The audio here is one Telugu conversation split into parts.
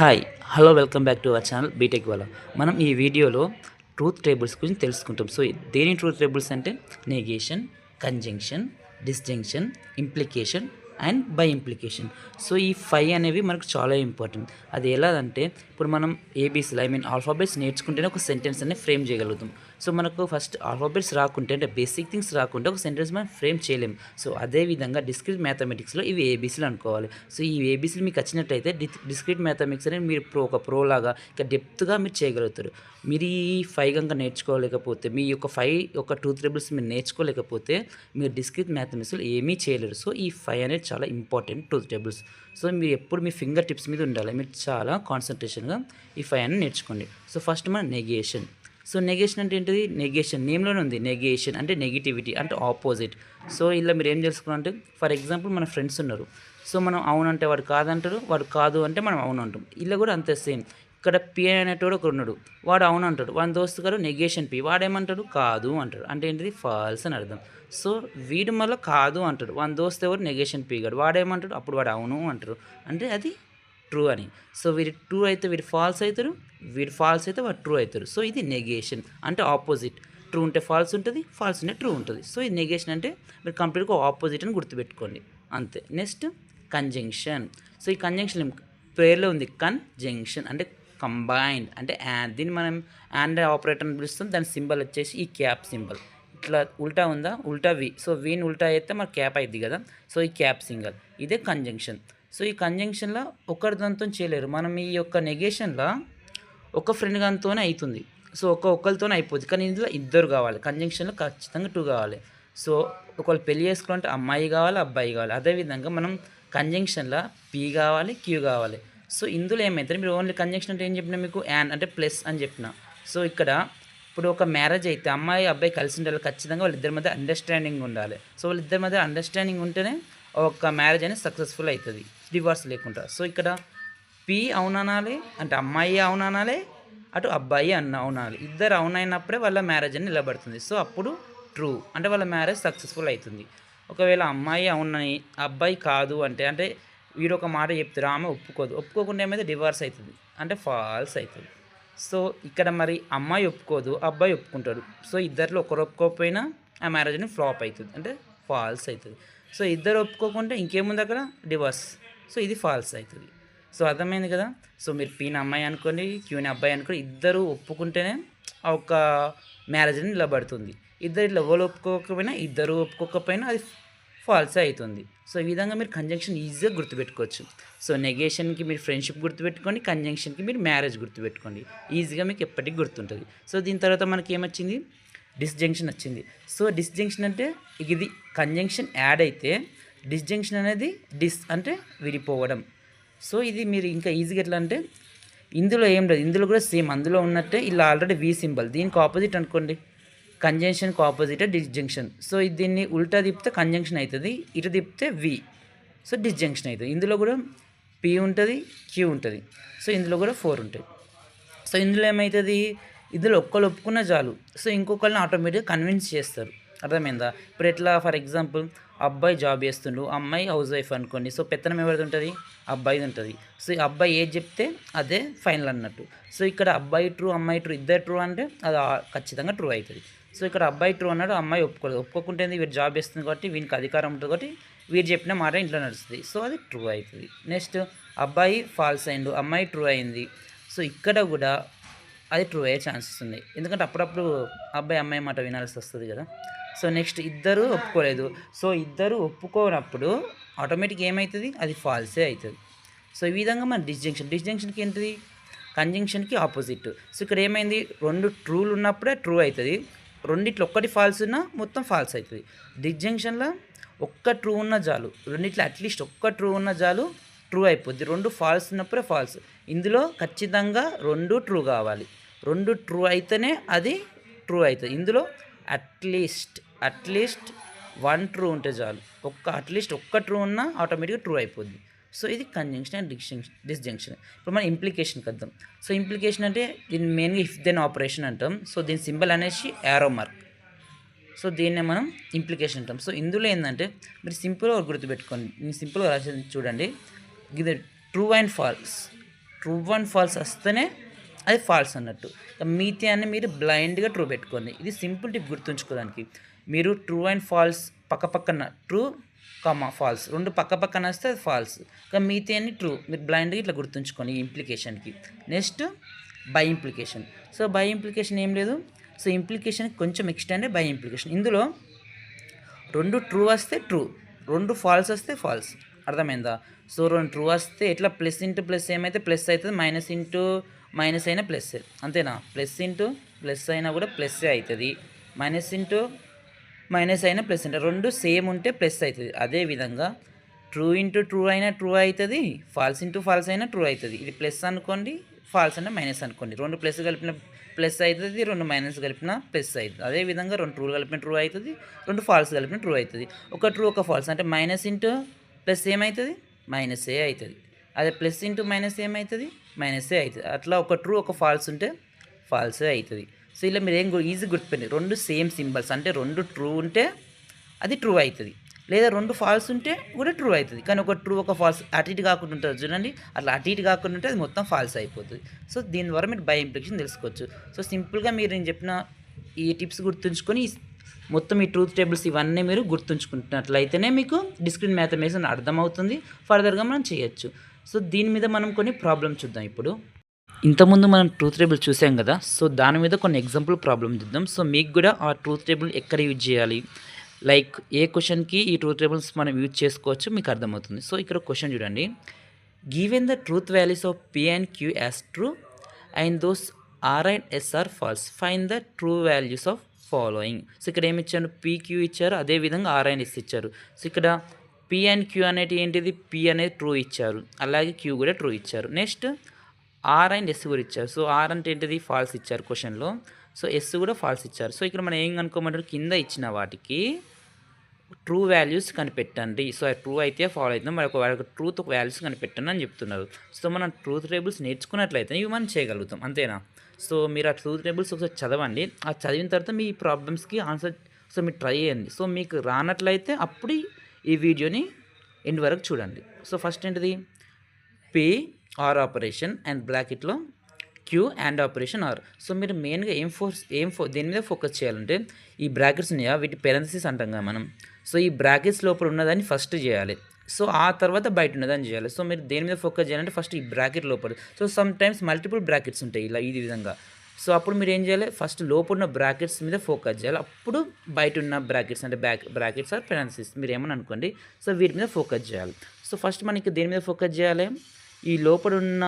Hi hello welcome back to our channel B Tech వాళ్ళ మనం ఈ వీడియోలో ట్రూత్ టేబుల్స్ గురించి తెలుసుకుంటాం. సో దేని ట్రూత్ టేబుల్స్ అంటే negation, conjunction, disjunction, implication and by implication. So ఈ 5 అనేవి మనకు చాలా ఇంపార్టెంట్. అది ఎలా అంటే ఇప్పుడు మనం ఏబీసీలు ఆల్ఫాబెట్స్ నేర్చుకుంటేనే ఒక సెంటెన్స్ అనేది ఫ్రేమ్ చేయగలుగుతాం. సో మనకు ఫస్ట్ ఆల్ఫాబెట్స్ రాకుంటే అంటే బేసిక్ థింగ్స్ రాకుంటే ఒక సెంటెన్స్ మనం ఫ్రేమ్ చేయలేం. సో అదేవిధంగా డిస్క్రీట్ మ్యాథమెటిక్స్లో ఇవి ఏబీసీలు అనుకోవాలి. సో ఈ ఏబీసీలు మీకు వచ్చినట్టయితే డిస్క్రీట్ మ్యాథమెటిక్స్ అనేది మీరు ఒక ప్రో లాగా ఇంకా డెప్త్గా మీరు చేయగలుగుతారు. మీరు ఈ 5 కనుక నేర్చుకోలేకపోతే మీ యొక్క 5 ఒక ట్రూత్ టేబుల్స్ మీరు నేర్చుకోలేకపోతే మీరు డిస్క్రీట్ మ్యాథమెటిక్స్లో ఏమీ చేయలేరు. సో ఈ 5 అనేది చాలా ఇంపార్టెంట్ ట్రూత్ టేబుల్స్. సో మీరు ఎప్పుడు మీ ఫింగర్ టిప్స్ మీద ఉండాలి. మీరు చాలా కాన్సన్ట్రేషన్గా ఈ 5 అనేది నేర్చుకోండి. సో ఫస్ట్ మన నెగేషన్. సో నెగేషన్ అంటే ఏంటిది? నెగేషన్ నేమ్లోనే ఉంది. నెగేషన్ అంటే నెగిటివిటీ అంటే ఆపోజిట్. సో ఇలా మీరు ఏం తెలుసుకున్నారంటే ఫర్ ఎగ్జాంపుల్ మన ఫ్రెండ్స్ ఉన్నారు. సో మనం అవునంటే వాడు కాదంటాడు, వాడు కాదు అంటే మనం అవును అంటాం. ఇలా కూడా అంతే సేమ్. ఇక్కడ పి అనేటోడు ఒకడు ఉన్నాడు, వాడు అవును అంటాడు. వాడి దోస్తు గారు నెగేషన్ పి, వాడేమంటాడు కాదు అంటాడు. అంటే ఏంటిది? ఫాల్స్ అని అర్థం. సో వీడు మళ్ళీ కాదు అంటాడు, వాని దోస్తు ఎవరు నెగేషన్ పి గాడు, వాడేమంటాడు అప్పుడు వాడు అవును అంటారు. అంటే అది ట్రూ అని. సో వీడి ట్రూ అయితే వీడు ఫాల్స్ అవుతారు, వీడు ఫాల్స్ అయితే వాడు ట్రూ అవుతారు. సో ఇది నెగేషన్ అంటే ఆపోజిట్. ట్రూ ఉంటే ఫాల్స్ ఉంటుంది, ఫాల్స్ ఉంటే ట్రూ ఉంటుంది. సో ఇది నెగేషన్ అంటే మీరు కంప్లీట్గా ఆపోజిట్ అని గుర్తుపెట్టుకోండి అంతే. Next conjunction. సో ఈ కంజంక్షన్ పేర్లో ఉంది, కంజంక్షన్ అంటే కంబైన్డ్ అంటే యాడ్. దీన్ని మనం అండ్ ఆపరేటర్ అని పిలుస్తాం. దాని సింబల్ వచ్చేసి ఈ క్యాప్ సింబల్. ఇట్లా ఉల్టా ఉందా, ఉల్టా వి. సో వీని ఉల్టా అయితే మన క్యాప్ అయింది కదా. సో ఈ క్యాప్ సింగల్ ఇదే కంజంక్షన్. సో ఈ కంజంక్షన్లో ఒకరి దాంతో చేయలేరు. మనం ఈ యొక్క నెగేషన్లో ఒక ఫ్రెండ్ గానితోనే అవుతుంది. సో ఒక్కరితోనే అయిపోద్ది. కానీ ఇందులో ఇద్దరు కావాలి. కంజంక్షన్లో ఖచ్చితంగా 2 కావాలి. సో ఒకళ్ళు పెళ్లి చేసుకోవాలంటే అమ్మాయి కావాలి, అబ్బాయి కావాలి. అదేవిధంగా మనం కంజంక్షన్లో పీ కావాలి, క్యూ కావాలి. సో ఇందులో ఏమవుతుంది, మీరు ఓన్లీ కంజంక్షన్ అంటే ఏం చెప్పినా మీకు యాన్ అంటే ప్లస్ అని చెప్పిన. సో ఇక్కడ ఇప్పుడు ఒక మ్యారేజ్ అయితే అమ్మాయి అబ్బాయి కలిసి ఉండాలి. ఖచ్చితంగా వాళ్ళిద్దరి మధ్య అండర్స్టాండింగ్ ఉండాలి. సో వాళ్ళిద్దరి మధ్య అండర్స్టాండింగ్ ఉంటేనే ఒక మ్యారేజ్ అనేది సక్సెస్ఫుల్ అవుతుంది, డివోర్స్ లేకుండా. సో ఇక్కడ పి అవుననాలి అంటే అమ్మాయి అవుననాలి, అటు అబ్బాయి అవునాలి. ఇద్దరు అవునైనప్పుడే వాళ్ళ మ్యారేజ్ అని నిలబడుతుంది. సో అప్పుడు ట్రూ అంటే వాళ్ళ మ్యారేజ్ సక్సెస్ఫుల్ అవుతుంది. ఒకవేళ అమ్మాయి అవునని అబ్బాయి కాదు అంటే అంటే వీడు ఒక మాట చెప్తారు, ఆమె ఒప్పుకోదు. ఒప్పుకోకుండా ఏమైతే డివోర్స్ అవుతుంది అంటే ఫాల్స్ అవుతుంది. సో ఇక్కడ మరి అమ్మాయి ఒప్పుకోదు, అబ్బాయి ఒప్పుకుంటాడు. సో ఇద్దరిలో ఒకరు ఒప్పుకోకపోయినా ఆ మ్యారేజ్ అని ఫ్లాప్ అవుతుంది అంటే ఫాల్స్ అవుతుంది. సో ఇద్దరు ఒప్పుకోకుంటే ఇంకేముంది అక్కడ? డివోర్స్. సో ఇది ఫాల్స్ అవుతుంది. సో అర్థమైంది కదా. సో మీరు పీని అమ్మాయి అనుకోండి, క్యూని అబ్బాయి అనుకోండి, ఇద్దరు ఒప్పుకుంటేనే ఆ ఒక మ్యారేజ్ అని నిలబడుతుంది. ఇద్దరు ఇట్లా ఎవరు ఒప్పుకోకపోయినా, ఇద్దరు ఒప్పుకోకపోయినా అది ఫాల్స్ అవుతుంది. సో ఈ విధంగా మీరు కంజంక్షన్ ఈజీగా గుర్తుపెట్టుకోవచ్చు. సో నెగేషన్కి మీరు ఫ్రెండ్షిప్ గుర్తుపెట్టుకోండి, కంజంక్షన్కి మీరు మ్యారేజ్ గుర్తుపెట్టుకోండి. ఈజీగా మీకు ఎప్పటికీ గుర్తుంటుంది. సో దీని తర్వాత మనకి ఏమొచ్చింది? డిస్జంక్షన్ వచ్చింది. సో డిస్జంక్షన్ అంటే ఇది కంజంక్షన్ యాడ్ అయితే డిస్జంక్షన్ అనేది డిస్ అంటే విడిపోవడం. సో ఇది మీరు ఇంకా ఈజీగా ఎట్లా అంటే ఇందులో ఏం లేదు, ఇందులో కూడా సేమ్ అందులో ఉన్నట్టే ఇలా ఆల్రెడీ వి సింబల్ దీనికి ఆపోజిట్ అనుకోండి. కంజంక్షన్కి ఆపోజిట్ డిస్జంక్షన్. సో దీన్ని ఉల్టా తిప్పితే కంజంక్షన్ అవుతుంది, ఇటు తిప్పితే వి. సో డిస్జంక్షన్ అవుతుంది. ఇందులో కూడా పి ఉంటుంది, క్యూ ఉంటుంది. సో ఇందులో కూడా 4 ఉంటుంది. సో ఇందులో ఏమవుతుంది, ఇందులో ఒక్కళ్ళు ఒప్పుకున్న చాలు. సో ఇంకొకళ్ళని ఆటోమేటిక్గా కన్విన్స్ చేస్తారు. అర్థమైందా? ఇప్పుడు ఎట్లా ఫర్ ఎగ్జాంపుల్ అబ్బాయి జాబ్ చేస్తుండు, అమ్మాయి హౌస్ వైఫ్ అనుకోండి. సో పెత్తనం ఎవరిది ఉంటుంది? అబ్బాయిది ఉంటుంది. సో ఈ అబ్బాయి ఏది చెప్తే అదే ఫైనల్ అన్నట్టు. సో ఇక్కడ అబ్బాయి ట్రూ, అమ్మాయి ట్రూ, ఇద్దరు ట్రూ అంటే అది ఖచ్చితంగా ట్రూ అవుతుంది. సో ఇక్కడ అబ్బాయి ట్రూ అన్నాడు, అమ్మాయి ఒప్పుకోలేదు. ఒప్పుకోకుంటే వీడు జాబ్ చేస్తుంది కాబట్టి వీనికి అధికారం ఉంటుంది కాబట్టి వీరు చెప్పిన మాట ఇంట్లో నడుస్తుంది. సో అది ట్రూ అవుతుంది. నెక్స్ట్ అబ్బాయి ఫాల్స్ అయిండు, అమ్మాయి ట్రూ అయింది. సో ఇక్కడ కూడా అది ట్రూ అయ్యే ఛాన్సెస్ ఉన్నాయి. ఎందుకంటే అప్పుడప్పుడు అబ్బాయి అమ్మాయి మాట వినాల్సి వస్తుంది కదా. సో నెక్స్ట్ ఇద్దరు ఒప్పుకోలేదు. సో ఇద్దరు ఒప్పుకోనప్పుడు ఆటోమేటిక్ ఏమవుతుంది? అది ఫాల్సే అవుతుంది. సో ఈ విధంగా మన డిస్జంక్షన్కి ఏంటిది? కంజంక్షన్కి ఆపోజిట్. సో ఇక్కడ ఏమైంది? 2 ట్రూలు ఉన్నప్పుడే ట్రూ అవుతుంది, రెండిట్లో ఒక్కటి ఫాల్స్ ఉన్నా మొత్తం ఫాల్స్ అవుతుంది. డిస్జంక్షన్లో ఒక్క ట్రూ ఉన్న చాలు, రెండిట్లో అట్లీస్ట్ ఒక్క ట్రూ ఉన్న చాలు ట్రూ అయిపోద్ది. 2 ఫాల్స్ ఉన్నప్పుడే ఫాల్స్. ఇందులో ఖచ్చితంగా 2 ట్రూ కావాలి. 2 ట్రూ అయితేనే అది ట్రూ అవుతుంది. ఇందులో అట్లీస్ట్ 1 ట్రూ ఉంటే చాలు. అట్లీస్ట్ ఒక్క ట్రూ ఉన్నా ఆటోమేటిక్గా ట్రూ అయిపోద్ది. సో ఇది కంజంక్షన్ అండ్ డిస్జంక్షన్. ఇప్పుడు మనం ఇంప్లికేషన్కి వద్దాం. సో ఇంప్లికేషన్ అంటే దీన్ని మెయిన్గా ఇఫ్ దెన్ ఆపరేషన్ అంటాం. సో దీని సింబల్ అనేసి యారో మార్క్. సో దీన్నే మనం ఇంప్లికేషన్ అంటాం. సో ఇందులో ఏంటంటే మీరు సింపుల్గా గుర్తుపెట్టుకోండి. నేను సింపుల్గా రాసేది చూడండి. ఇది true and false. True and false వస్తేనే అది ఫాల్స్ అన్నట్టు. మిగతా అన్ని మీరు బ్లైండ్గా ట్రూ పెట్టుకోండి. ఇది సింపుల్ టిప్ గుర్తుంచుకోవడానికి. మీరు ట్రూ అండ్ ఫాల్స్ పక్కన ట్రూ ఫాల్స్ రెండు పక్కన వస్తే అది ఫాల్స్, కానీ మిగతా అన్ని ట్రూ. మీరు బ్లైండ్గా ఇట్లా గుర్తుంచుకోండి ఈ ఇంప్లికేషన్కి. Next bi implication. So bi implication ఏం లేదు, సో ఇంప్లికేషన్ కొంచెం ఎక్స్టెండెడ్ బై ఇంప్లికేషన్. ఇందులో రెండు ట్రూ వస్తే ట్రూ, రెండు ఫాల్స్ వస్తే ఫాల్స్. అర్థమైందా? సో రెండు ట్రూ వస్తే ఎట్లా ప్లస్ ఇంటూ ప్లస్ ఏమైతే ప్లస్ అవుతుంది, మైనస్ ఇంటూ మైనస్ అయినా ప్లస్, అంతేనా? ప్లస్ ఇంటూ ప్లస్ అయినా కూడా ప్లస్ అవుతుంది, మైనస్ ఇంటూ మైనస్ అయినా ప్లస్ అంటే రెండు సేమ్ ఉంటే ప్లస్ అవుతుంది. అదేవిధంగా ట్రూ ఇంటూ ట్రూ అయినా ట్రూ అవుతుంది, ఫాల్స్ ఇంటూ ఫాల్స్ అయినా ట్రూ అవుతుంది. ఇది ప్లస్ అనుకోండి, ఫాల్స్ అంటే మైనస్ అనుకోండి. రెండు ప్లస్ కలిపిన ప్లస్ అవుతుంది, రెండు మైనస్ కలిపిన ప్లస్ అవుతుంది. అదేవిధంగా రెండు ట్రూ కలిపిన ట్రూ అవుతుంది, రెండు ఫాల్స్ కలిపిన ట్రూ అవుతుంది. ఒక ట్రూ ఒక ఫాల్స్ అంటే మైనస్ ఇంటూ ప్లస్ ఏమవుతుంది, మైనసే అవుతుంది. అదే ప్లస్ ఇంటూ మైనస్ ఏమవుతుంది, మైనసే అవుతుంది. అట్లా ఒక ట్రూ ఒక ఫాల్స్ ఉంటే ఫాల్సే అవుతుంది. సో ఇలా మీరు ఏం ఈజీ గుర్తుపెట్టి, రెండు సేమ్ సింబల్స్ అంటే రెండు ట్రూ ఉంటే అది ట్రూ అవుతుంది, లేదా రెండు ఫాల్స్ ఉంటే కూడా ట్రూ అవుతుంది. కానీ ఒక ట్రూ ఒక ఫాల్స్ అటు ఇటు కాకుండా ఉంటుంది చూడండి, అట్లా అటు ఇటు కాకుండా ఉంటే అది మొత్తం ఫాల్స్ అయిపోతుంది. సో దీని ద్వారా మీరు బై ఇంప్లికేషన్ తెలుసుకోవచ్చు. సో సింపుల్గా మీరు నేను చెప్పిన ఈ టిప్స్ గుర్తుంచుకొని మొత్తం ఈ ట్రూత్ టేబుల్స్ ఇవన్నీ మీరు గుర్తుంచుకుంటున్నట్లయితేనే మీకు డిస్క్రీట్ మ్యాథమెటిక్స్ అర్థమవుతుంది, ఫర్దర్గా మనం చేయొచ్చు. సో దీని మీద మనం కొన్ని ప్రాబ్లమ్స్ చూద్దాం. ఇప్పుడు ఇంతకుముందు మనం ట్రూత్ టేబుల్ చూసాం కదా, సో దాని మీద కొన్ని ఎగ్జాంపుల్ ప్రాబ్లమ్ చూద్దాం. సో మీకు కూడా ఆ ట్రూత్ టేబుల్ ఎక్కడ యూజ్ చేయాలి, లైక్ ఏ క్వశ్చన్కి ఈ ట్రూత్ టేబుల్స్ మనం యూజ్ చేసుకోవచ్చు మీకు అర్థమవుతుంది. సో ఇక్కడ క్వశ్చన్ చూడండి, given the truth values of P and Q as true and those R and S are false, find the true values of following. So ఇక్కడ ఏమి ఇచ్చారు, PQ ఇచ్చారు, అదేవిధంగా R and S ఇచ్చారు. సో ఇక్కడ P and Q అనేది ఏంటిది, P అనేది ట్రూ ఇచ్చారు, అలాగే Q కూడా ట్రూ ఇచ్చారు. నెక్స్ట్ R and S కూడా ఇచ్చారు. సో R అంటే ఏంటిది, ఫాల్స్ ఇచ్చారు క్వశ్చన్లో, సో S కూడా ఫాల్స్ ఇచ్చారు. సో ఇక్కడ మనం ఏం కనుక్కోమంటారు, కింద ఇచ్చిన వాటికి ట్రూ వాల్యూస్ కనిపెట్టండి. సో ట్రూ అయితే ఫాలో అవుతుంది, మరి ఒక ట్రూత్ వాల్యూస్ కనిపెట్టండి అని చెప్తున్నారు. సో మనం ట్రూత్ టేబుల్స్ నేర్చుకున్నట్లయితే ఇవి మనం చేయగలుగుతాం, అంతేనా? సో మీరు ఆ ట్రూత్ టేబుల్స్ ఒకసారి చదవండి, ఆ చదివిన తర్వాత మీ ప్రాబ్లమ్స్కి ఆన్సర్ సో మీరు ట్రై చేయండి. సో మీకు రానట్లయితే అప్పుడు ఈ వీడియోని ఎండ్ వరకు చూడండి. సో ఫస్ట్ ఏంటిది, P ఆర్ ఆపరేషన్ అండ్ బ్రాకెట్లో Q and operation or. So మీరు మెయిన్గా దేని మీద ఫోకస్ చేయాలంటే, ఈ బ్రాకెట్స్ ఉన్నాయా వీటి పెరెన్సిస్ అంటాం కదా మనం. సో ఈ బ్రాకెట్స్ లోపల ఉన్నదాన్ని ఫస్ట్ చేయాలి, సో ఆ తర్వాత బయట ఉన్నదాన్ని చేయాలి. సో మీరు దేని మీద ఫోకస్ చేయాలంటే ఫస్ట్ ఈ బ్రాకెట్ లోపల. So some times multiple brackets ఉంటాయి ఇలా ఈ విధంగా. సో అప్పుడు మీరు ఏం చేయాలి, ఫస్ట్ లోపల ఉన్న బ్రాకెట్స్ మీద ఫోకస్ చేయాలి, అప్పుడు బయట ఉన్న బ్రాకెట్స్ అంటే బ్రాకెట్స్ ఆర్ పెరెన్సిస్ మీరు ఏమని అనుకోండి, సో వీటి మీద ఫోకస్ చేయాలి. సో ఫస్ట్ మనకి దేని మీద ఫోకస్ చేయాలి, ఈ లోపల ఉన్న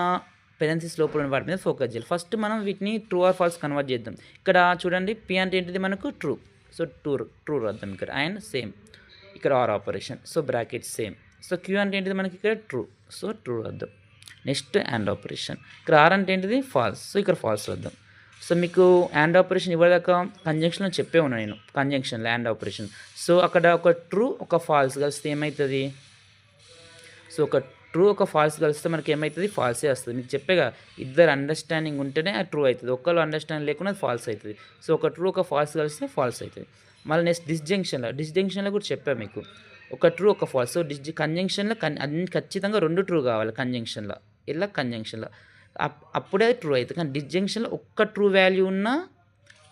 పెరెన్సిస్ లోపల ఉన్న వాటి మీద ఫోకస్ చేయాలి. ఫస్ట్ మనం వీటిని ట్రూ ఆర్ ఫాల్స్ కన్వర్ట్ చేద్దాం. ఇక్కడ చూడండి, P అంటే ఏంటిది మనకు ట్రూ, సో ట్రూ రాద్దాం ఇక్కడ, అండ్ సేమ్ ఇక్కడ or operation, so bracket same. So Q అంటే ఏంటిది మనకి ఇక్కడ ట్రూ, సో ట్రూ రాద్దాం. నెక్స్ట్ అండ్ ఆపరేషన్, ఇక్కడ R అంటే ఏంటిది ఫాల్స్, సో ఇక్కడ ఫాల్స్ రాద్దాం. సో మీకు అండ్ ఆపరేషన్ ఇవ్వదాకా కంజంక్షన్లో చెప్పే ఉన్నాను నేను, కంజంక్షన్లో అండ్ ఆపరేషన్. సో అక్కడ ఒక ట్రూ ఒక ఫాల్స్ కలిస్తే ఏమవుతుంది, సో ఒక ట్రూ ఒక ఫాల్స్ కలిస్తే మనకి ఏమవుతుంది, ఫాల్సే వస్తుంది. మీకు చెప్పేగా ఇద్దరు అండర్స్టాండింగ్ ఉంటేనే అది ట్రూ అవుతుంది, ఒక్కరు అండర్స్టాండింగ్ లేకుండా అది ఫాల్స్ అవుతుంది. సో ఒక ట్రూ ఒక ఫాల్స్ కలిస్తే ఫాల్స్ అవుతుంది. మళ్ళీ నెక్స్ట్ డిస్జంక్షన్లో కూడా చెప్పాను మీకు, ఒక ట్రూ ఒక ఫాల్స్. సో కంజంక్షన్లో అన్ని ఖచ్చితంగా రెండు ట్రూ కావాలి కంజంక్షన్లో, ఇలా కంజంక్షన్లో అప్పుడే అది ట్రూ అవుతుంది. కానీ డిస్జంక్షన్లో ఒక్క ట్రూ వాల్యూ ఉన్నా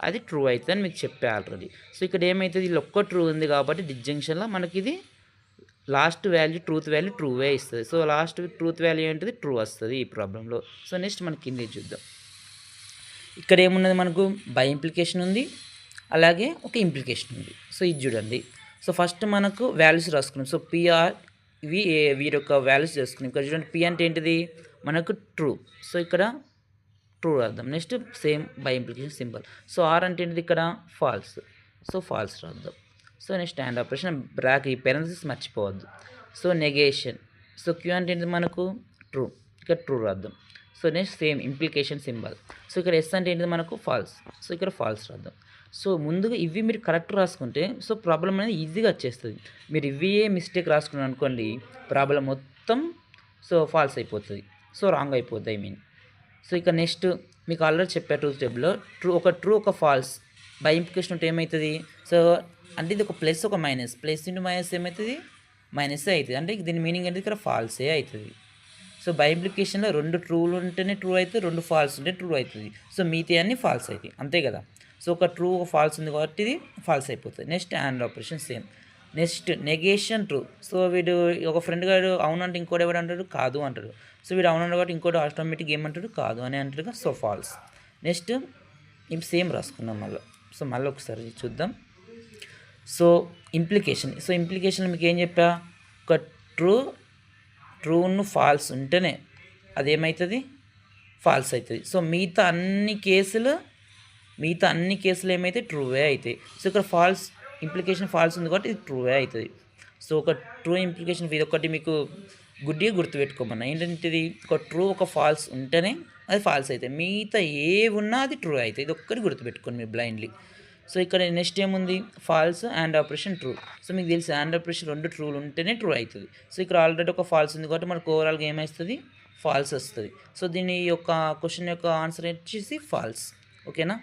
అది ట్రూ అవుతుంది అని మీకు చెప్పే ఆల్రెడీ. సో ఇక్కడ ఏమవుతుంది, ఇలా ఒక్క ట్రూ ఉంది కాబట్టి డిస్జంక్షన్లో మనకి ఇది last value truth value true way ఇస్తుంది. సో లాస్ట్ ట్రూత్ వాల్యూ ఏంటిది, ట్రూ వస్తుంది ఈ ప్రాబ్లంలో. సో నెక్స్ట్ మనకి కింద చూద్దాం, ఇక్కడ ఏమున్నది మనకు బై ఇంప్లికేషన్ ఉంది, అలాగే ఒక ఇంప్లికేషన్ ఉంది. సో ఇది చూడండి, సో ఫస్ట్ మనకు వాల్యూస్ రాసుకున్నాం. సో పిఆర్ వీరి యొక్క వాల్యూస్ చేసుకున్నాం. ఇక్కడ చూడండి, P అంటే ఏంటిది మనకు ట్రూ, సో ఇక్కడ ట్రూ రాద్దాం. Next same by implication symbol. So R అంటే ఏంటిది ఇక్కడ ఫాల్స్, సో ఫాల్స్ రాద్దాం. సో నెక్స్ట్ అండ్ ఆపరేషన్ ఈ పెరెన్సిస్ మర్చిపోవద్దు. సో నెగేషన్, సో Q అంటే ఏంటిది మనకు ట్రూ, ఇక్కడ ట్రూ రాద్దాం. So next same implication symbol. So ఇక్కడ S అంటే ఏంటిది మనకు ఫాల్స్, సో ఇక్కడ ఫాల్స్ రాద్దాం. సో ముందుగా ఇవి మీరు కరెక్ట్ రాసుకుంటే సో ప్రాబ్లం అనేది ఈజీగా వచ్చేస్తుంది. మీరు ఇవే మిస్టేక్ రాసుకున్నారు అనుకోండి, ప్రాబ్లం మొత్తం సో ఫాల్స్ అయిపోతుంది, సో రాంగ్ అయిపోతుంది సో ఇక నెక్స్ట్ మీకు ఆల్రెడీ చెప్పా ట్రూత్ టేబుల్లో ట్రూ ఒక ఫాల్స్ బై ఇంప్లికేషన్ ఉంటే ఏమవుతుంది, సో అంటే ఇది ఒక ప్లస్ ఒక మైనస్, ప్లస్ ఇంటూ మైనస్ ఏమవుతుంది, మైనసే అవుతుంది. అంటే దీని మీనింగ్ అనేది ఇక్కడ ఫాల్సే అవుతుంది. సో బై ఇంప్లికేషన్లో 2 ట్రూలు ఉంటేనే ట్రూ అవుతుంది, 2 ఫాల్స్ ఉంటే ట్రూ అవుతుంది. సో మిగతా అన్నీ ఫాల్స్ అవుతాయి, అంతే కదా. సో ఒక ట్రూ ఒక ఫాల్స్ ఉంది కాబట్టి ఇది ఫాల్స్ అయిపోతుంది. Next and operation same. Next negation true. So వీడు ఒక ఫ్రెండ్ గారు అవునంటే ఇంకోటి ఎవడు అంటాడు కాదు అంటాడు. సో వీడు అవునంటే కాబట్టి ఇంకోటి ఆటోమేటిక్ ఏమంటాడు కాదు అని అంటాడు. So false. నెక్స్ట్ ఇప్పుడు సేమ్ రాసుకున్నాం మళ్ళీ. సో మళ్ళీ ఒకసారి చూద్దాం. So implication. సో ఇంప్లికేషన్ మీకు ఏం చెప్పా, ఒక ట్రూను ఫాల్స్ ఉంటేనే అదేమవుతుంది ఫాల్స్ అవుతుంది. సో మిగతా అన్ని కేసులు ఏమైతే ట్రూవే అవుతాయి. సో ఇక్కడ ఫాల్స్ ఇంప్లికేషన్ ఫాల్స్ ఉంది కాబట్టి ఇది ట్రూవే అవుతుంది. సో ఒక ట్రూ ఇంప్లికేషన్ ఇది ఒకటి మీకు గుడ్డిగా గుర్తుపెట్టుకోమన్నా ఏంటంటే ఒక ట్రూ ఒక ఫాల్స్ ఉంటేనే అది ఫాల్స్ అవుతాయి, మిగతా ఏ ఉన్నా అది ట్రూ అవుతుంది. ఇది ఒక్కటి గుర్తుపెట్టుకోండి మీరు బ్లైండ్లీ. సో ఇక్కడ నెక్స్ట్ ఏముంది false and operation true. So మీకు తెలిసి అండ్ ఆపరేషన్ 2 ట్రూలు ఉంటేనే ట్రూ అవుతుంది. సో ఇక్కడ ఆల్రెడీ ఒక ఫాల్స్ ఉంది కాబట్టి మనకు ఓవరాల్గా ఏమవుతుంది ఫాల్స్ వస్తుంది. సో దీని యొక్క క్వశ్చన్ యొక్క ఆన్సర్ వచ్చేసి ఫాల్స్. ఓకేనా.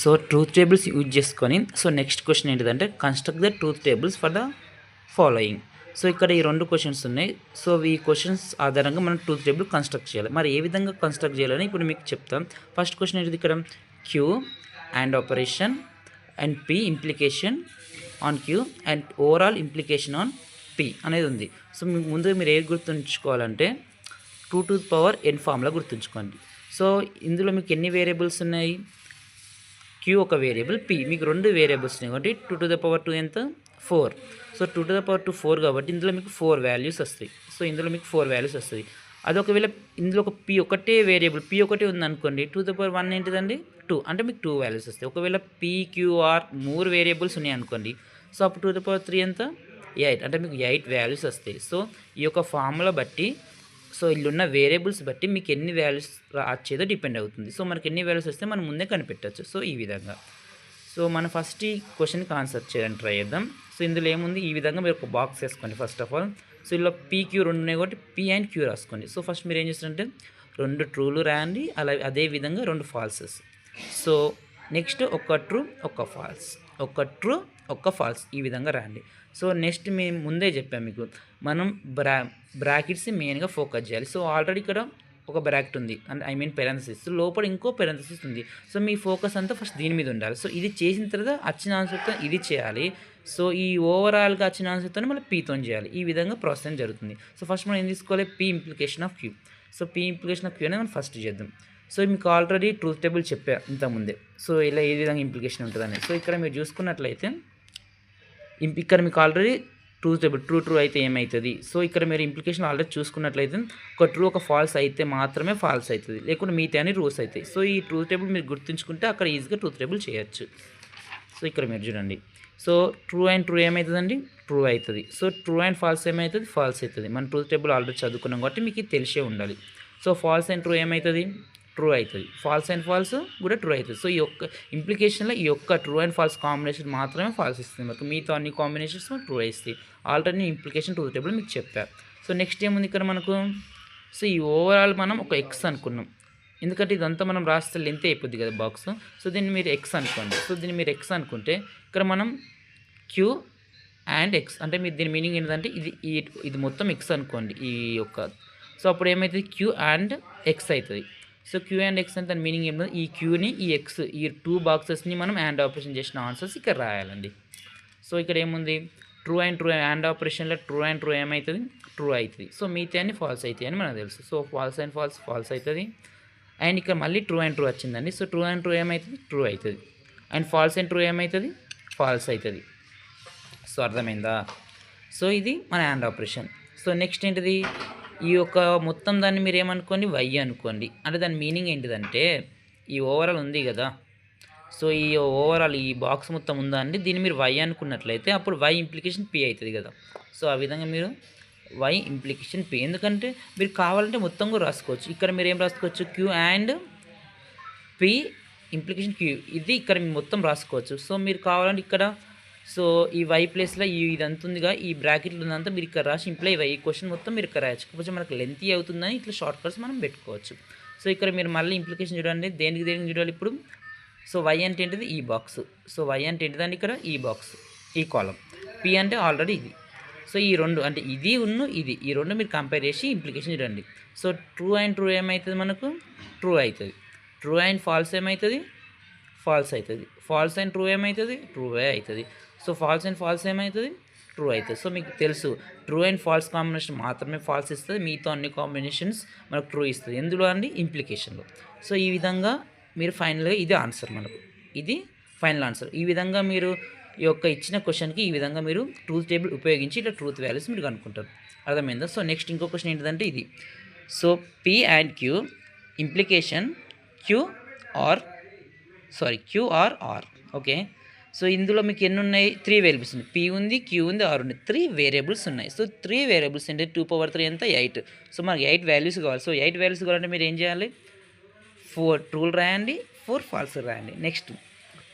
సో ట్రూత్ టేబుల్స్ యూజ్ చేసుకొని సో నెక్స్ట్ క్వశ్చన్ ఏంటిదంటే construct the truth tables for the following. So ఇక్కడ ఈ 2 క్వశ్చన్స్ ఉన్నాయి. సో ఈ క్వశ్చన్స్ ఆధారంగా మనం ట్రూత్ టేబుల్ కన్స్ట్రక్ట్ చేయాలి. మరి ఏ విధంగా కన్స్ట్రక్ట్ చేయాలని ఇప్పుడు మీకు చెప్తాం. ఫస్ట్ క్వశ్చన్ ఏంటిది, ఇక్కడ Q and operation and P implication on Q and overall implication on P అనేది ఉంది. సో మీకు ముందుగా మీరు ఏది గుర్తుంచుకోవాలంటే 2 to the power n formula గుర్తుంచుకోండి. సో ఇందులో మీకు ఎన్ని వేరియబుల్స్ ఉన్నాయి, క్యూ ఒక వేరియబుల్, పి మీకు 2 వేరియబుల్స్ ఉన్నాయి కాబట్టి 2 to the power 2 ఎంత 4. సో 2 to the power 2 4 కాబట్టి ఇందులో మీకు 4 వాల్యూస్ వస్తాయి. సో ఇందులో మీకు 4 వాల్యూస్ వస్తుంది. అది ఒకవేళ ఇందులో ఒక పి ఒకటే వేరియబుల్ పి ఒకటే ఉందనుకోండి 2 to the power 1 ఏంటిదండి 2 అంటే మీకు 2 వాల్యూస్ వస్తాయి. ఒకవేళ పీక్యూఆర్ 3 వేరియబుల్స్ ఉన్నాయి అనుకోండి, సో అప్పుడు 2 to the power 3 ఎంత 8 అంటే మీకు 8 వాల్యూస్ వస్తాయి. సో ఈ యొక్క ఫార్ములా బట్టి సో ఇల్లున్న వేరియబుల్స్ బట్టి మీకు ఎన్ని వాల్యూస్ వచ్చేదో డిపెండ్ అవుతుంది. సో మనకి ఎన్ని వాల్యూస్ వస్తే మనం ముందే కనిపెట్టచ్చు. సో ఈ విధంగా సో మనం ఫస్ట్ ఈ క్వశ్చన్కి ఆన్సర్ చేయడానికి ట్రై చేద్దాం. సో ఇందులో ఏముంది, ఈ విధంగా మీరు ఒక బాక్స్ వేసుకోండి ఫస్ట్ ఆఫ్ ఆల్. సో ఇలా పీక్యూ 2 ఉన్నాయి కాబట్టి పీ అండ్ క్యూ రాసుకోండి. సో ఫస్ట్ మీరు ఏం చేస్తారంటే 2 ట్రూలు రాయండి, అలా అదేవిధంగా 2 ఫాల్సెస్. సో నెక్స్ట్ ఒక ట్రూ ఒక ఫాల్స్, ఒక ట్రూ ఒక ఫాల్స్ ఈ విధంగా రాయండి. సో నెక్స్ట్ మేము ముందే చెప్పాము మీకు మనం బ్రాకెట్స్ మెయిన్గా ఫోకస్ చేయాలి. సో ఆల్రెడీ ఇక్కడ ఒక బ్రాకెట్ ఉంది అంటే ఐ మీన్ పెరాంథసిస్, లోపల ఇంకో పెరాంథసిస్ ఉంది. సో మీ ఫోకస్ అంతా ఫస్ట్ దీని మీద ఉండాలి. సో ఇది చేసిన తర్వాత వచ్చిన ఆన్సర్తో ఇది చేయాలి. సో ఈ ఓవరాల్గా వచ్చిన ఆన్సర్తో మళ్ళీ పీతో చేయాలి. ఈ విధంగా ప్రాసెస్ జరుగుతుంది. సో ఫస్ట్ మనం ఏం తీసుకోవాలి, P implication of Q. So P implication of Q అనేది మనం ఫస్ట్ చేద్దాం. సో మీకు ఆల్రెడీ ట్రూత్ టేబుల్ చెప్పా ఇంతకుముందే. సో ఇలా ఏ విధంగా ఇంప్లికేషన్ ఉంటుందని. సో ఇక్కడ మీరు చూసుకున్నట్లయితే ఇక్కడ మీకు ఆల్రెడీ ట్రూత్ టేబుల్ ట్రూ అయితే ఏమవుతుంది. సో ఇక్కడ మీరు ఇంప్లికేషన్ ఆల్రెడీ చూసుకున్నట్లయితే ఒక ట్రూ ఒక ఫాల్స్ అయితే మాత్రమే ఫాల్స్ అవుతుంది, లేకుంటే మిగతా అని రూల్స్ అవుతాయి. సో ఈ ట్రూత్ టేబుల్ మీరు గుర్తుంచుకుంటే అక్కడ ఈజీగా ట్రూత్ టేబుల్ చేయొచ్చు. సో ఇక్కడ మీరు చూడండి. సో ట్రూ అండ్ ట్రూ ఏమవుతుందండి ట్రూ అవుతుంది. సో ట్రూ అండ్ ఫాల్స్ ఏమవుతుంది ఫాల్స్ అవుతుంది. మన ట్రూత్ టేబుల్ ఆల్రెడీ చదువుకున్నాం కాబట్టి మీకు ఇది తెలిసే ఉండాలి. సో ఫాల్స్ అండ్ ట్రూ ఏమవుతుంది ట్రూ అవుతుంది, ఫాల్స్ అండ్ ఫాల్స్ కూడా ట్రూ అవుతుంది. సో ఈ యొక్క ఇంప్లికేషన్లో ఈ యొక్క ట్రూ అండ్ ఫాల్స్ కాంబినేషన్ మాత్రమే ఫాల్స్ ఇస్తుంది. మాకు మిగతా అన్ని కాంబినేషన్స్ ట్రూ ఇస్తాయి. ఆల్రెడీ ఇంప్లికేషన్ ట్రూత్ టేబుల్ మీకు చెప్పారు. సో నెక్స్ట్ ఏముంది ఇక్కడ మనకు, సో ఈ ఓవరాల్ మనం ఒక ఎక్స్ అనుకున్నాం, ఎందుకంటే ఇదంతా మనం రాస్తే లెంత్ అయిపోద్ది కదా బాక్స్. సో దీన్ని మీరు ఎక్స్ అనుకోండి. సో దీన్ని మీరు ఎక్స్ అనుకుంటే ఇక్కడ మనం క్యూ అండ్ ఎక్స్ అంటే మీరు దీని మీనింగ్ ఏంటంటే ఇది మొత్తం ఎక్స్ అనుకోండి ఈ యొక్క. సో అప్పుడు ఏమవుతుంది క్యూ అండ్ ఎక్స్ అవుతుంది. సో క్యూ అండ్ ఎక్స్ అంటే దాని మీనింగ్ ఏమిటో ఈ క్యూని ఈ ఎక్స్ ఈ 2 బాక్సెస్ని మనం అండ్ ఆపరేషన్ చేసిన ఆన్సర్స్ ఇక్కడ రాయాలండి. సో ఇక్కడ ఏముంది ట్రూ అండ్ ట్రూ అండ్ ఆపరేషన్లో ట్రూ అండ్ ట్రూ ఏమవుతుంది ట్రూ అవుతుంది. సో మిగతా అన్ని ఫాల్స్ అవుతాయి అని మనకు తెలుసు. So false and false false అవుతుంది. అండ్ ఇక్కడ మళ్ళీ ట్రూ అండ్ ట్రూ వచ్చిందండి. సో ట్రూ అండ్ ట్రూ ఏమవుతుంది ట్రూ అవుతుంది. అండ్ ఫాల్స్ అండ్ ట్రూ ఏమవుతుంది ఫాల్స్ అవుతుంది. సో అర్థమైందా. సో ఇది మన అండ్ ఆపరేషన్. సో నెక్స్ట్ ఏంటిది, ఈ యొక్క మొత్తం దాన్ని మీరు ఏమనుకోండి వై అనుకోండి. అంటే దాని మీనింగ్ ఏంటిదంటే ఈ ఓవరాల్ ఉంది కదా, సో ఈ ఓవరాల్ ఈ బాక్స్ మొత్తం ఉందా అండి, దీన్ని మీరు వై అనుకున్నట్లయితే అప్పుడు వై ఇంప్లికేషన్ పి అవుతుంది కదా. సో ఆ విధంగా మీరు వై ఇంప్లికేషన్ పి, ఎందుకంటే మీరు కావాలంటే మొత్తం కూడా రాసుకోవచ్చు. ఇక్కడ మీరు ఏం రాసుకోవచ్చు Q and P implication Q, ఇది ఇక్కడ మీరు మొత్తం రాసుకోవచ్చు. సో మీరు కావాలంటే ఇక్కడ సో ఈ వై ప్లేస్లో ఇదంతా ఉందిగా ఈ బ్రాకెట్లు ఉందంతా మీరు ఇక్కడ రాసి ఇంప్లై వై క్వశ్చన్ మొత్తం మీరు ఇక్కడ రాయచ్చు. కాకపోతే మనకు లెంతీ అవుతుందని ఇట్లా షార్ట్ కట్స్ మనం పెట్టుకోవచ్చు. సో ఇక్కడ మీరు మళ్ళీ ఇంప్లికేషన్ చూడండి, దేనికి చూడాలి ఇప్పుడు. సో వై అంటే ఏంటిది ఈ బాక్స్, సో వై అంటే ఏంటిదండి ఇక్కడ ఈ బాక్స్ ఈ కాలం, పి అంటే ఆల్రెడీ ఇది. సో ఈ రెండు అంటే ఇది ఈ రెండు మీరు కంపేర్ చేసి ఇంప్లికేషన్ చూడండి. సో ట్రూ అండ్ ట్రూ ఏమవుతుంది మనకు? ట్రూ అవుతుంది. ట్రూ అండ్ ఫాల్స్ ఏమవుతుంది? ఫాల్స్ అవుతుంది. ఫాల్స్ అండ్ ట్రూ ఏమవుతుంది? ట్రూవే అవుతుంది. సో ఫాల్స్ అండ్ ఫాల్స్ ఏమవుతుంది? ట్రూ అవుతుంది. సో మీకు తెలుసు ట్రూ అండ్ ఫాల్స్ కాంబినేషన్ మాత్రమే ఫాల్స్ ఇస్తుంది, మిగతా అన్ని కాంబినేషన్స్ మనకు ట్రూ ఇస్తుంది. ఎందులో అండి? ఇంప్లికేషన్లో. సో ఈ విధంగా మీరు ఫైనల్గా ఇది ఆన్సర్ మనకు, ఇది ఫైనల్ ఆన్సర్. ఈ విధంగా మీరు ఈ యొక్క ఇచ్చిన క్వశ్చన్కి ఈ విధంగా మీరు ట్రూత్ టేబుల్ ఉపయోగించి ఇట్లా ట్రూత్ వాల్యూస్ మీరు కనుక్కుంటారు. అర్థమైందా? సో నెక్స్ట్ ఇంకో క్వశ్చన్ ఏంటిదంటే ఇది. So P and Q implication Q R. Okay. So ఇందులో మీకు ఎన్ని ఉన్నాయి? 3 వేరియబుల్స్ ఉన్నాయి. పీ ఉంది, క్యూ ఉంది, ఆర్ ఉంది. 3 వేరియబుల్స్ ఉన్నాయి. సో 3 వేరియబుల్స్ అంటే 2⁻3 ఎంత? 8. సో మనకి 8 వాల్యూస్ కావాలి. సో 8 వాల్యూస్ కావాలంటే మీరు ఏం చేయాలి? 4 ట్రూలు రాయండి, 4 ఫాల్స్ రాయండి. నెక్స్ట్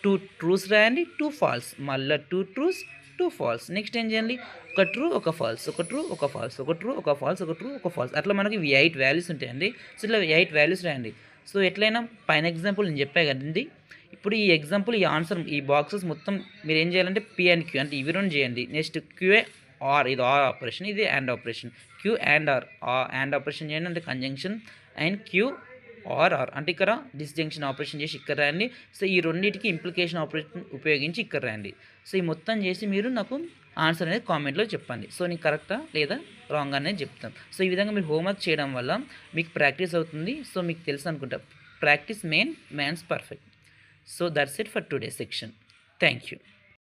2 ట్రూస్ రాయండి, 2 ఫాల్స్, మళ్ళీ 2 ట్రూస్, 2 ఫాల్స్. నెక్స్ట్ ఏం చేయండి? ఒక ట్రూ, ఒక ఫాల్స్, ఒక ట్రూ, ఒక ఫాల్స్, ఒక ట్రూ, ఒక ఫాల్స్, ఒక ట్రూ, ఒక ఫాల్స్. అట్లా మనకి 8 వాల్యూస్ ఉంటాయండి. సో ఇట్లా 8 వాల్యూస్ రాయండి. సో ఎట్లయినా పైన ఎగ్జాంపుల్ నేను చెప్పా కదండి. ఇప్పుడు ఈ ఎగ్జాంపుల్, ఈ ఆన్సర్, ఈ బాక్సెస్ మొత్తం మీరు ఏం చేయాలంటే పీ అండ్ క్యూ అంటే ఇవి రెండు చేయండి. నెక్స్ట్ క్యూఏ ఆర్, ఇది ఆర్ ఆపరేషన్, ఇది and operation. Q and R, and operation చేయండి అంటే కంజంక్షన్. అండ్ క్యూ ఆర్ అంటే ఇక్కడ డిస్జంక్షన్ ఆపరేషన్ చేసి ఇక్కడ రాయండి. సో ఈ రెండింటికి ఇంప్లికేషన్ ఆపరేషన్ ఉపయోగించి ఇక్కడ రాయండి. సో ఈ మొత్తం చేసి మీరు నాకు ఆన్సర్ అనేది కామెంట్లో చెప్పండి. సో నీకు కరెక్టా లేదా రాంగ్ అనేది చెప్తాం. సో ఈ విధంగా మీరు హోంవర్క్ చేయడం వల్ల మీకు ప్రాక్టీస్ అవుతుంది. సో మీకు తెలుసు అనుకుంటా, practice makes perfect. So that's it for today's section. Thank you.